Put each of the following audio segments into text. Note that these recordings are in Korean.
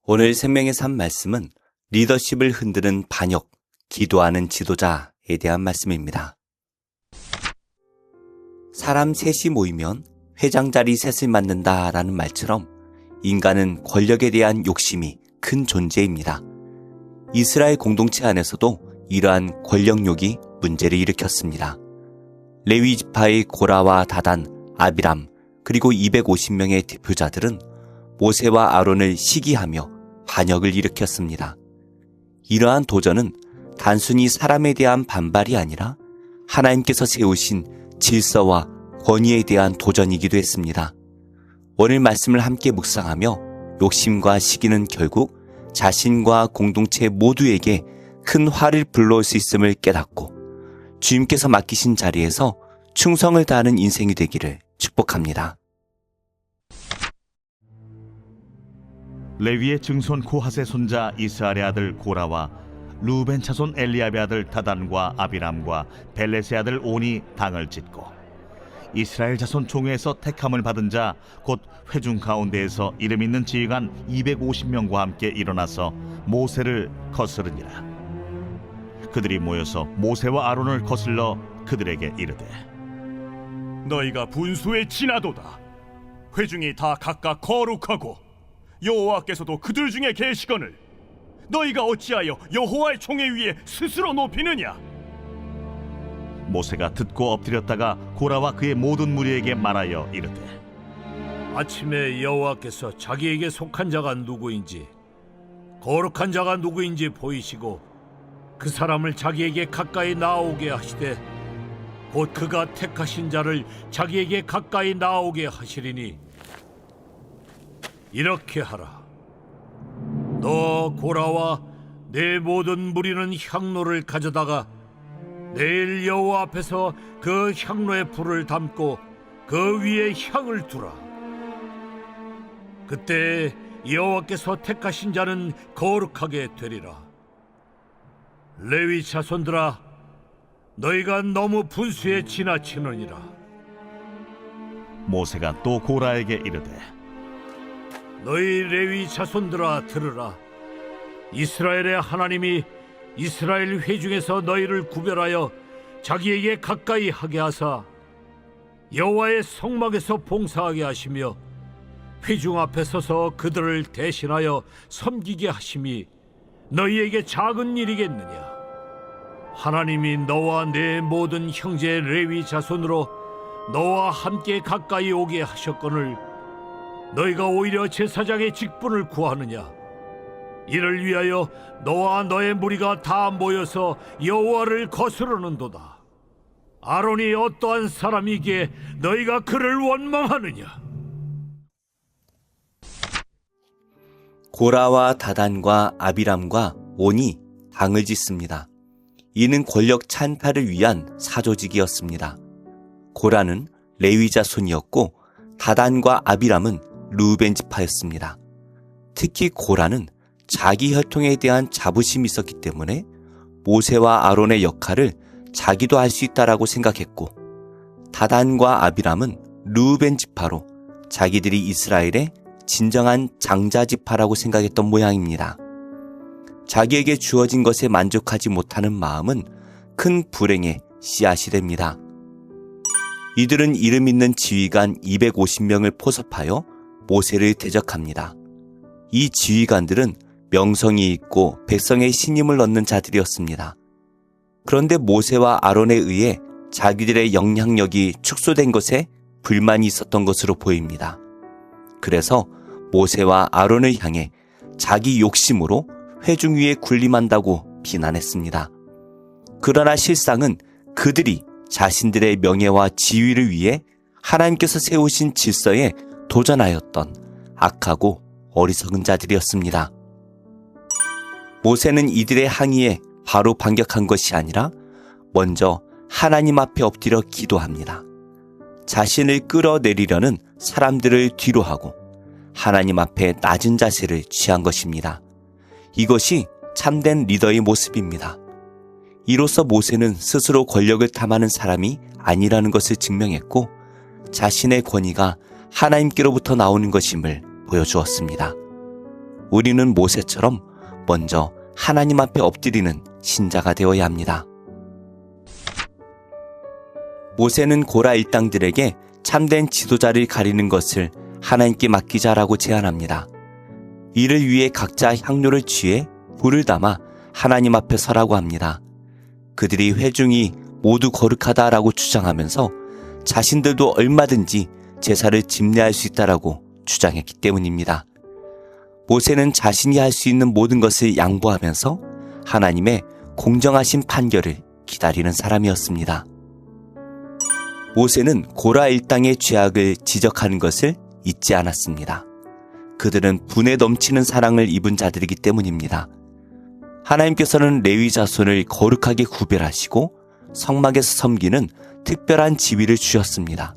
오늘 생명의 삶 말씀은 리더십을 흔드는 반역, 기도하는 지도자에 대한 말씀입니다. 사람 셋이 모이면 회장자리 셋을 맡는다라는 말처럼 인간은 권력에 대한 욕심이 큰 존재입니다. 이스라엘 공동체 안에서도 이러한 권력욕이 문제를 일으켰습니다. 레위 지파의 고라와 다단, 아비람, 그리고 250명의 대표자들은 모세와 아론을 시기하며 반역을 일으켰습니다. 이러한 도전은 단순히 사람에 대한 반발이 아니라 하나님께서 세우신 질서와 권위에 대한 도전이기도 했습니다. 오늘 말씀을 함께 묵상하며 욕심과 시기는 결국 자신과 공동체 모두에게 큰 화를 불러올 수 있음을 깨닫고 주님께서 맡기신 자리에서 충성을 다하는 인생이 되기를 축복합니다. 레위의 증손 고핫의 손자 이스라엘의 아들 고라와 루벤 차손 엘리압의 아들 다단과 아비람과 벨렛의 아들 온이 당을 짓고 이스라엘 자손 총회에서 택함을 받은 자 곧 회중 가운데에서 이름 있는 지휘관 250명과 함께 일어나서 모세를 거스르니라. 그들이 모여서 모세와 아론을 거슬러 그들에게 이르되 너희가 분수에 지나도다. 회중이 다 각각 거룩하고 여호와께서도 그들 중에 계시거늘 너희가 어찌하여 여호와의 총회 위에 스스로 높이느냐? 모세가 듣고 엎드렸다가 고라와 그의 모든 무리에게 말하여 이르되 아침에 여호와께서 자기에게 속한 자가 누구인지 거룩한 자가 누구인지 보이시고 그 사람을 자기에게 가까이 나오게 하시되 곧 그가 택하신 자를 자기에게 가까이 나오게 하시리니 이렇게 하라. 너 고라와 내 모든 무리는 향로를 가져다가 내일 여호와 앞에서 그 향로에 불을 담고 그 위에 향을 두라. 그때 여호와께서 택하신 자는 거룩하게 되리라. 레위 자손들아, 너희가 너무 분수에 지나치느니라. 모세가 또 고라에게 이르되 너희 레위 자손들아 들으라. 이스라엘의 하나님이 이스라엘 회중에서 너희를 구별하여 자기에게 가까이 하게 하사 여호와의 성막에서 봉사하게 하시며 회중 앞에 서서 그들을 대신하여 섬기게 하심이 너희에게 작은 일이겠느냐? 하나님이 너와 내 모든 형제 레위 자손으로 너와 함께 가까이 오게 하셨거늘 너희가 오히려 제사장의 직분을 구하느냐? 이를 위하여 너와 너의 무리가 다 모여서 여호와를 거스르는도다. 아론이 어떠한 사람이기에 너희가 그를 원망하느냐? 고라와 다단과 아비람과 온이 당을 짓습니다. 이는 권력 찬탈을 위한 사조직이었습니다. 고라는 레위 자손이었고 다단과 아비람은 루벤 지파였습니다. 특히 고라는 자기 혈통에 대한 자부심이 있었기 때문에 모세와 아론의 역할을 자기도 할 수 있다라고 생각했고 다단과 아비람은 루벤 지파로 자기들이 이스라엘의 진정한 장자 지파라고 생각했던 모양입니다. 자기에게 주어진 것에 만족하지 못하는 마음은 큰 불행의 씨앗이 됩니다. 이들은 이름 있는 지휘관 250명을 포섭하여 모세를 대적합니다. 이 지휘관들은 명성이 있고 백성의 신임을 얻는 자들이었습니다. 그런데 모세와 아론에 의해 자기들의 영향력이 축소된 것에 불만이 있었던 것으로 보입니다. 그래서 모세와 아론을 향해 자기 욕심으로 회중 위에 군림한다고 비난했습니다. 그러나 실상은 그들이 자신들의 명예와 지위를 위해 하나님께서 세우신 질서에 도전하였던 악하고 어리석은 자들이었습니다. 모세는 이들의 항의에 바로 반격한 것이 아니라 먼저 하나님 앞에 엎드려 기도합니다. 자신을 끌어내리려는 사람들을 뒤로 하고 하나님 앞에 낮은 자세를 취한 것입니다. 이것이 참된 리더의 모습입니다. 이로써 모세는 스스로 권력을 탐하는 사람이 아니라는 것을 증명했고 자신의 권위가 하나님께로부터 나오는 것임을 보여주었습니다. 우리는 모세처럼 먼저 하나님 앞에 엎드리는 신자가 되어야 합니다. 모세는 고라 일당들에게 참된 지도자를 가리는 것을 하나님께 맡기자라고 제안합니다. 이를 위해 각자 향료를 취해 불을 담아 하나님 앞에 서라고 합니다. 그들이 회중이 모두 거룩하다라고 주장하면서 자신들도 얼마든지 제사를 집례할 수 있다라고 주장했기 때문입니다. 모세는 자신이 할 수 있는 모든 것을 양보하면서 하나님의 공정하신 판결을 기다리는 사람이었습니다. 모세는 고라 일당의 죄악을 지적하는 것을 잊지 않았습니다. 그들은 분에 넘치는 사랑을 입은 자들이기 때문입니다. 하나님께서는 레위 자손을 거룩하게 구별하시고 성막에서 섬기는 특별한 지위를 주셨습니다.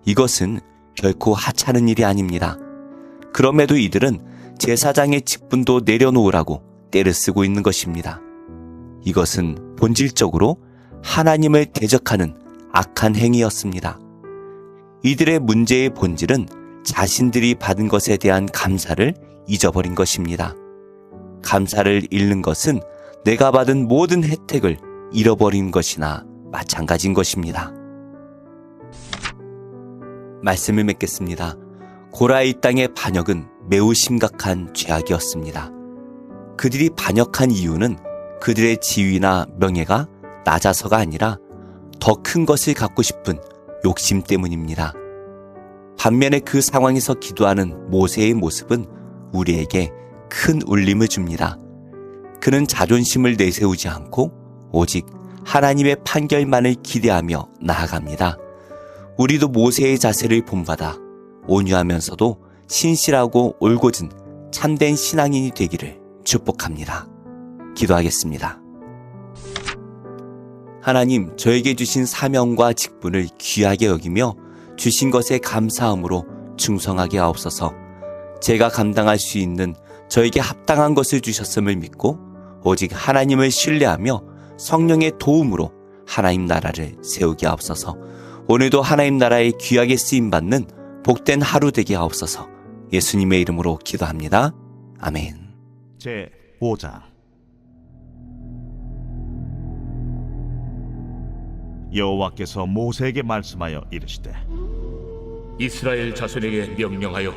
이것은 결코 하찮은 일이 아닙니다. 그럼에도 이들은 제사장의 직분도 내려놓으라고 떼를 쓰고 있는 것입니다. 이것은 본질적으로 하나님을 대적하는 악한 행위였습니다. 이들의 문제의 본질은 자신들이 받은 것에 대한 감사를 잊어버린 것입니다. 감사를 잃는 것은 내가 받은 모든 혜택을 잃어버린 것이나 마찬가지인 것입니다. 말씀을 맺겠습니다. 고라의 땅의 반역은 매우 심각한 죄악이었습니다. 그들이 반역한 이유는 그들의 지위나 명예가 낮아서가 아니라 더 큰 것을 갖고 싶은 욕심 때문입니다. 반면에 그 상황에서 기도하는 모세의 모습은 우리에게 큰 울림을 줍니다. 그는 자존심을 내세우지 않고 오직 하나님의 판결만을 기대하며 나아갑니다. 우리도 모세의 자세를 본받아 온유하면서도 신실하고 올곧은 참된 신앙인이 되기를 축복합니다. 기도하겠습니다. 하나님, 저에게 주신 사명과 직분을 귀하게 여기며 주신 것에 감사함으로 충성하게 하옵소서. 제가 감당할 수 있는 저에게 합당한 것을 주셨음을 믿고 오직 하나님을 신뢰하며 성령의 도움으로 하나님 나라를 세우게 하옵소서. 오늘도 하나님 나라에 귀하게 쓰임받는 복된 하루 되게 하옵소서. 예수님의 이름으로 기도합니다. 아멘. 제5장 여호와께서 모세에게 말씀하여 이르시되 이스라엘 자손에게 명령하여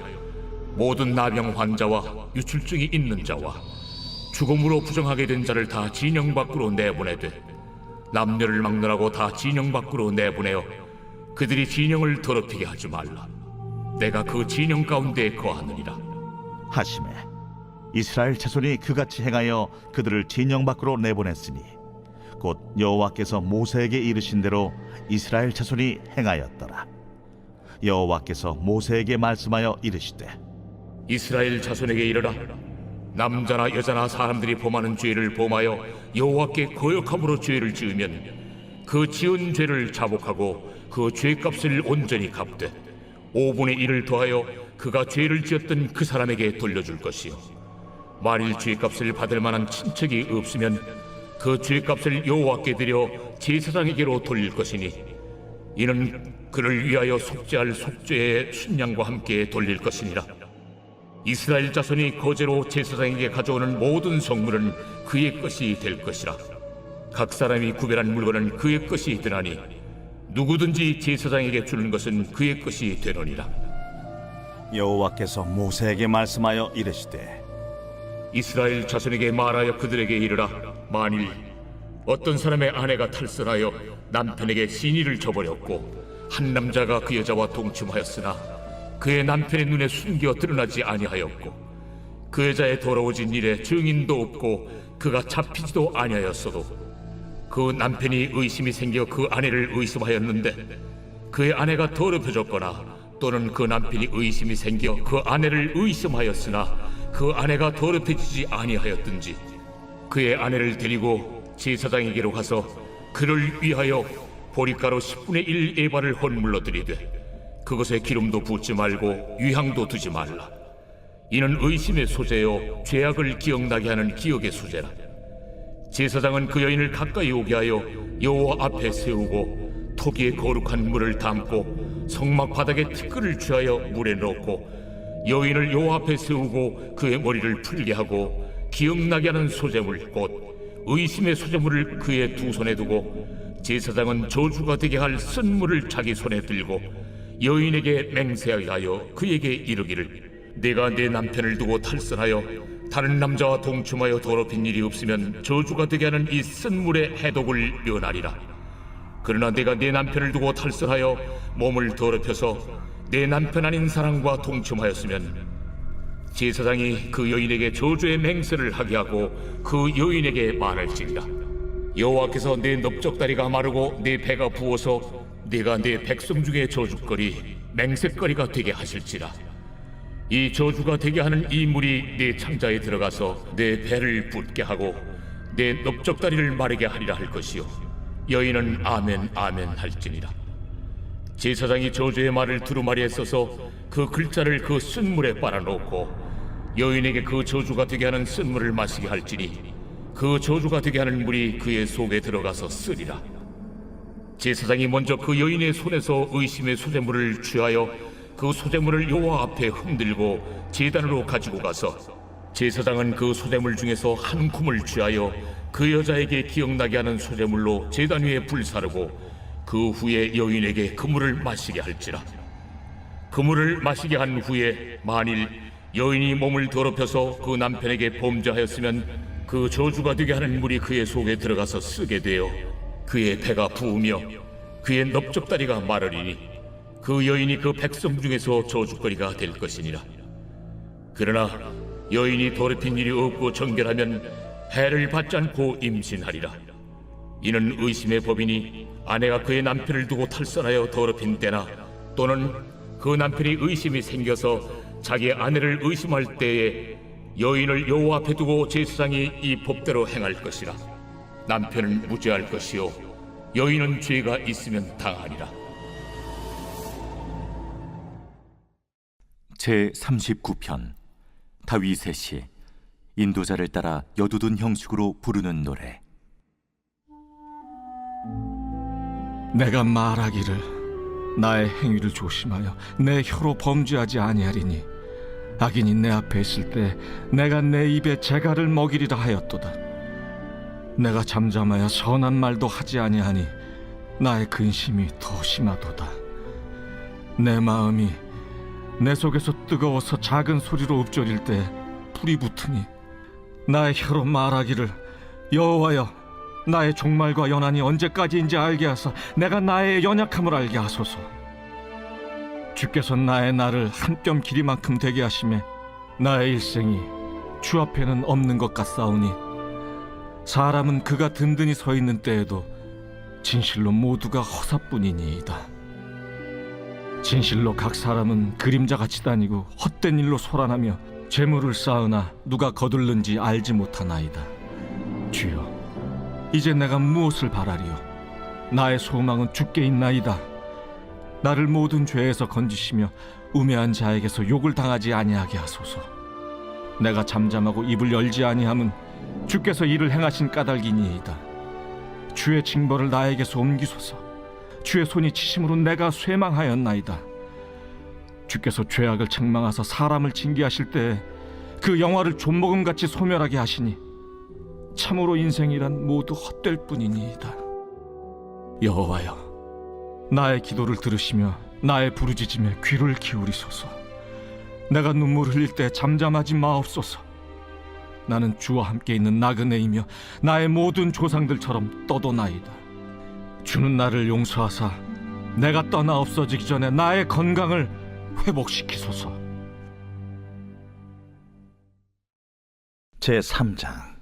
모든 나병 환자와 유출증이 있는 자와 죽음으로 부정하게 된 자를 다 진영 밖으로 내보내되 남녀를 막론하고 다 진영 밖으로 내보내어 그들이 진영을 더럽히게 하지 말라. 내가 그 진영 가운데 거하느니라 하시매 이스라엘 자손이 그같이 행하여 그들을 진영 밖으로 내보냈으니 곧 여호와께서 모세에게 이르신 대로 이스라엘 자손이 행하였더라. 여호와께서 모세에게 말씀하여 이르시되 이스라엘 자손에게 이르라. 남자나 여자나 사람들이 범하는 죄를 범하여 여호와께 거역함으로 죄를 지으면 그 지은 죄를 자복하고 그 죄값을 온전히 갚되 5분의 1을 더하여 그가 죄를 지었던 그 사람에게 돌려줄 것이요 만일 죄값을 받을 만한 친척이 없으면 그 죄값을 여호와께 드려 제사장에게로 돌릴 것이니 이는 그를 위하여 속죄할 속죄의 순양과 함께 돌릴 것이니라. 이스라엘 자손이 거제로 제사장에게 가져오는 모든 성물은 그의 것이 될 것이라. 각 사람이 구별한 물건은 그의 것이 되나니 누구든지 제사장에게 주는 것은 그의 것이 되느니라. 여호와께서 모세에게 말씀하여 이르시되 이스라엘 자손에게 말하여 그들에게 이르라. 만일 어떤 사람의 아내가 탈선하여 남편에게 시니를 저버렸고 한 남자가 그 여자와 동침하였으나 그의 남편의 눈에 숨겨 드러나지 아니하였고 그 여자의 더러워진 일에 증인도 없고 그가 잡히지도 아니하였어도 그 남편이 의심이 생겨 그 아내를 의심하였는데 그의 아내가 더럽혀졌거나 또는 그 남편이 의심이 생겨 그 아내를 의심하였으나 그 아내가 더럽혀지지 아니하였든지 그의 아내를 데리고 제사장에게로 가서 그를 위하여 보리가루 10분의 1 에바를 헌물로 드리되 그것에 기름도 붓지 말고 유향도 두지 말라. 이는 의심의 소재요 죄악을 기억나게 하는 기억의 소재라. 제사장은 그 여인을 가까이 오게 하여 여호와 앞에 세우고 토기에 거룩한 물을 담고 성막 바닥에 티끌을 취하여 물에 넣고 여인을 여호와 앞에 세우고 그의 머리를 풀게 하고 기억나게 하는 소재물 곧 의심의 소재물을 그의 두 손에 두고 제사장은 저주가 되게 할 쓴물을 자기 손에 들고 여인에게 맹세하여 그에게 이르기를 내가 내 남편을 두고 탈선하여 다른 남자와 동침하여 더럽힌 일이 없으면 저주가 되게 하는 이 쓴물의 해독을 면하리라. 그러나 내가 내 남편을 두고 탈선하여 몸을 더럽혀서 내 남편 아닌 사람과 동침하였으면 제사장이 그 여인에게 저주의 맹세를 하게 하고 그 여인에게 말할지니라. 여호와께서 내 넓적다리가 마르고 내 배가 부어서 네가 내 백성 중에 저주거리 맹세거리가 되게 하실지라. 이 저주가 되게 하는 이 물이 내 창자에 들어가서 내 배를 붓게 하고 내 넓적다리를 마르게 하리라 할 것이요 여인은 아멘 아멘 할지니라. 제사장이 저주의 말을 두루마리에 써서 그 글자를 그 쓴물에 빨아놓고 여인에게 그 저주가 되게 하는 쓴물을 마시게 할지니 그 저주가 되게 하는 물이 그의 속에 들어가서 쓰리라. 제사장이 먼저 그 여인의 손에서 의심의 소재물을 취하여 그 소재물을 여호와 앞에 흔들고 제단으로 가지고 가서 제사장은 그 소재물 중에서 한 쿰을 취하여 그 여자에게 기억나게 하는 소재물로 제단 위에 불사르고 그 후에 여인에게 그 물을 마시게 할지라. 그 물을 마시게 한 후에 만일 여인이 몸을 더럽혀서 그 남편에게 범죄하였으면 그 저주가 되게 하는 물이 그의 속에 들어가서 쓰게 되어 그의 배가 부으며 그의 넓적다리가 마르리니 그 여인이 그 백성 중에서 저주거리가 될 것이니라. 그러나 여인이 더럽힌 일이 없고 정결하면 해를 받지 않고 임신하리라. 이는 의심의 법이니 아내가 그의 남편을 두고 탈선하여 더럽힌 때나 또는 그 남편이 의심이 생겨서 자기 아내를 의심할 때에 여인을 여호와 앞에 두고 제사장이 이 법대로 행할 것이라. 남편은 무죄할 것이요 여인은 죄가 있으면 당하리라. 제39편 다윗의 시 인도자를 따라 여두둔 형식으로 부르는 노래. 내가 말하기를 나의 행위를 조심하여 내 혀로 범죄하지 아니하리니 악인이 내 앞에 있을 때 내가 내 입에 재갈을 먹이리라 하였도다. 내가 잠잠하여 선한 말도 하지 아니하니 나의 근심이 더 심하도다. 내 마음이 내 속에서 뜨거워서 작은 소리로 읊조릴 때 불이 붙으니 나의 혀로 말하기를 여호와여 나의 종말과 연한이 언제까지인지 알게 하사 내가 나의 연약함을 알게 하소서. 주께서 나의 날을 한 뼘 길이만큼 되게 하시매 나의 일생이 주 앞에는 없는 것 같사오니 사람은 그가 든든히 서 있는 때에도 진실로 모두가 허사뿐이니이다. 진실로 각 사람은 그림자같이 다니고 헛된 일로 소란하며 재물을 쌓으나 누가 거둘는지 알지 못하나이다. 주여, 이제 내가 무엇을 바라리요? 나의 소망은 주께 있나이다. 나를 모든 죄에서 건지시며 우매한 자에게서 욕을 당하지 아니하게 하소서. 내가 잠잠하고 입을 열지 아니함은 주께서 이를 행하신 까닭이니이다. 주의 징벌을 나에게서 옮기소서. 주의 손이 치심으로 내가 쇠망하였나이다. 주께서 죄악을 책망하사 사람을 징계하실 때에 그 영화를 존먹음같이 소멸하게 하시니 참으로 인생이란 모두 헛될 뿐이니이다. 여호와여, 나의 기도를 들으시며 나의 부르짖음에 귀를 기울이소서. 내가 눈물 흘릴 때 잠잠하지 마옵소서. 나는 주와 함께 있는 나그네이며 나의 모든 조상들처럼 떠도나이다. 주는 나를 용서하사 내가 떠나 없어지기 전에 나의 건강을 회복시키소서. 제3장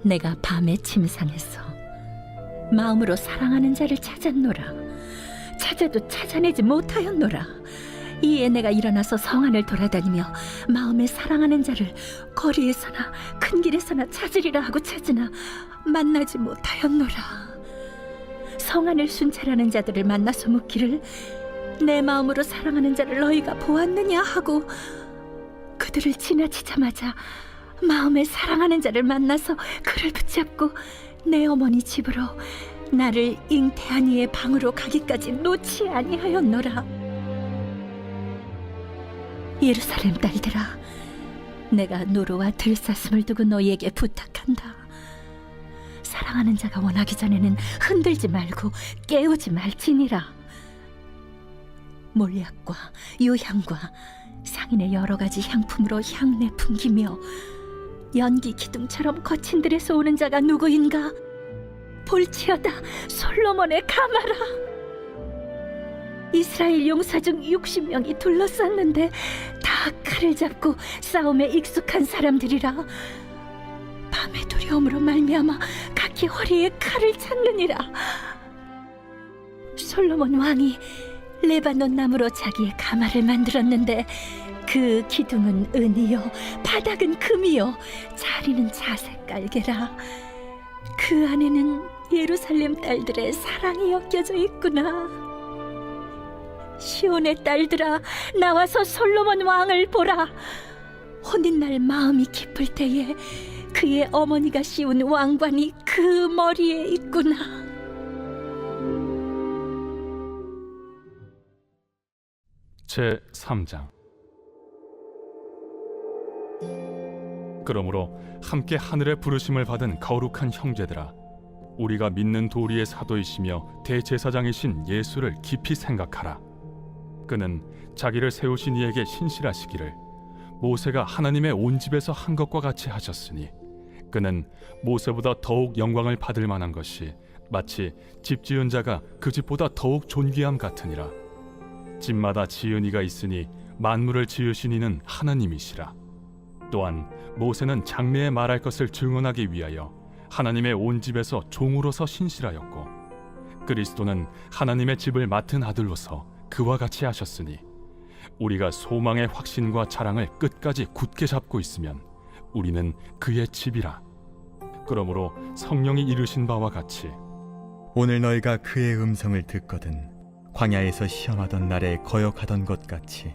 내가 밤에 침상에서 마음으로 사랑하는 자를 찾았노라. 찾아도 찾아내지 못하였노라. 이에 내가 일어나서 성 안을 돌아다니며 마음에 사랑하는 자를 거리에서나 큰 길에서나 찾으리라 하고 찾으나 만나지 못하였노라. 성 안을 순찰하는 자들을 만나서 묻기를 내 마음으로 사랑하는 자를 너희가 보았느냐 하고 그들을 지나치자마자 마음에 사랑하는 자를 만나서 그를 붙잡고 내 어머니 집으로 나를 잉태한 이의 방으로 가기까지 놓지 아니하였노라. 예루살렘 딸들아, 내가 노루와 들사슴을 두고 너희에게 부탁한다. 사랑하는 자가 원하기 전에는 흔들지 말고 깨우지 말지니라. 몰약과 유향과 상인의 여러 가지 향품으로 향내 풍기며 연기 기둥처럼 거친 들에서 오는 자가 누구인가? 볼지어다 솔로몬의 가마라. 이스라엘 용사 중 60명이 둘러쌌는데 다 칼을 잡고 싸움에 익숙한 사람들이라. 밤의 두려움으로 말미암아 각기 허리에 칼을 찾느니라. 솔로몬 왕이 레바논 나무로 자기의 가마를 만들었는데 그 기둥은 은이요 바닥은 금이요 자리는 자색 깔개라. 그 안에는 예루살렘 딸들의 사랑이 엮여져 있구나. 시온의 딸들아, 나와서 솔로몬 왕을 보라. 혼인날 마음이 깊을 때에 그의 어머니가 씌운 왕관이 그 머리에 있구나. 제 3장. 그러므로 함께 하늘의 부르심을 받은 거룩한 형제들아, 우리가 믿는 도리의 사도이시며 대제사장이신 예수를 깊이 생각하라. 그는 자기를 세우신 이에게 신실하시기를 모세가 하나님의 온 집에서 한 것과 같이 하셨으니, 그는 모세보다 더욱 영광을 받을 만한 것이 마치 집 지은 자가 그 집보다 더욱 존귀함 같으니라. 집마다 지은 이가 있으니 만물을 지으신 이는 하나님이시라. 또한 모세는 장래에 말할 것을 증언하기 위하여 하나님의 온 집에서 종으로서 신실하였고, 그리스도는 하나님의 집을 맡은 아들로서 그와 같이 하셨으니, 우리가 소망의 확신과 자랑을 끝까지 굳게 잡고 있으면 우리는 그의 집이라. 그러므로 성령이 이르신 바와 같이 오늘 너희가 그의 음성을 듣거든 광야에서 시험하던 날에 거역하던 것 같이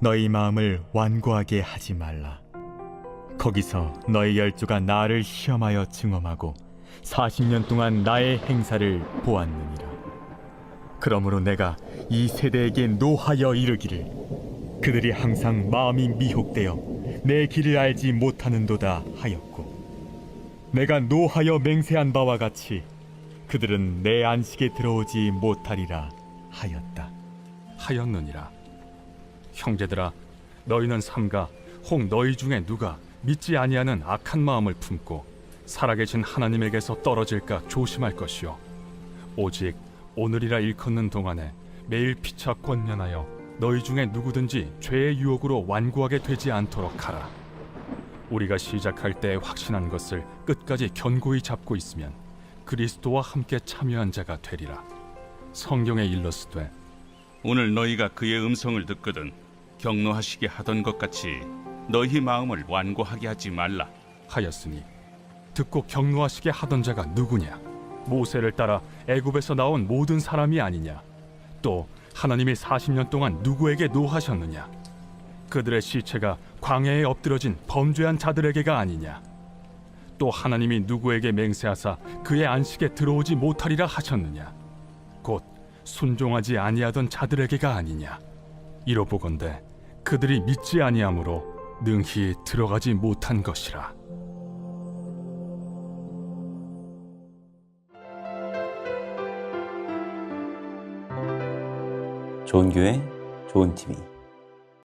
너희 마음을 완고하게 하지 말라. 거기서 너희 열조가 나를 시험하여 증험하고 40년 동안 나의 행사를 보았느니라. 그러므로 내가 이 세대에게 노하여 이르기를 그들이 항상 마음이 미혹되어 내 길을 알지 못하는도다 하였고, 내가 노하여 맹세한 바와 같이 그들은 내 안식에 들어오지 못하리라 하였다. 하였느니라. 형제들아, 너희는 삼가 혹 너희 중에 누가 믿지 아니하는 악한 마음을 품고 살아계신 하나님에게서 떨어질까 조심할 것이요, 오직 오늘이라 일컫는 동안에 매일 피차 권면하여 너희 중에 누구든지 죄의 유혹으로 완고하게 되지 않도록 하라. 우리가 시작할 때 확신한 것을 끝까지 견고히 잡고 있으면 그리스도와 함께 참여한 자가 되리라. 성경에 일렀으되 오늘 너희가 그의 음성을 듣거든 격노하시게 하던 것 같이 너희 마음을 완고하게 하지 말라 하였으니, 듣고 격노하시게 하던 자가 누구냐? 모세를 따라 애굽에서 나온 모든 사람이 아니냐? 또 하나님이 40년 동안 누구에게 노하셨느냐? 그들의 시체가 광야에 엎드러진 범죄한 자들에게가 아니냐? 또 하나님이 누구에게 맹세하사 그의 안식에 들어오지 못하리라 하셨느냐? 곧 순종하지 아니하던 자들에게가 아니냐? 이로보건대 그들이 믿지 아니하므로 능히 들어가지 못한 것이라. 좋은 교회, 좋은 TV.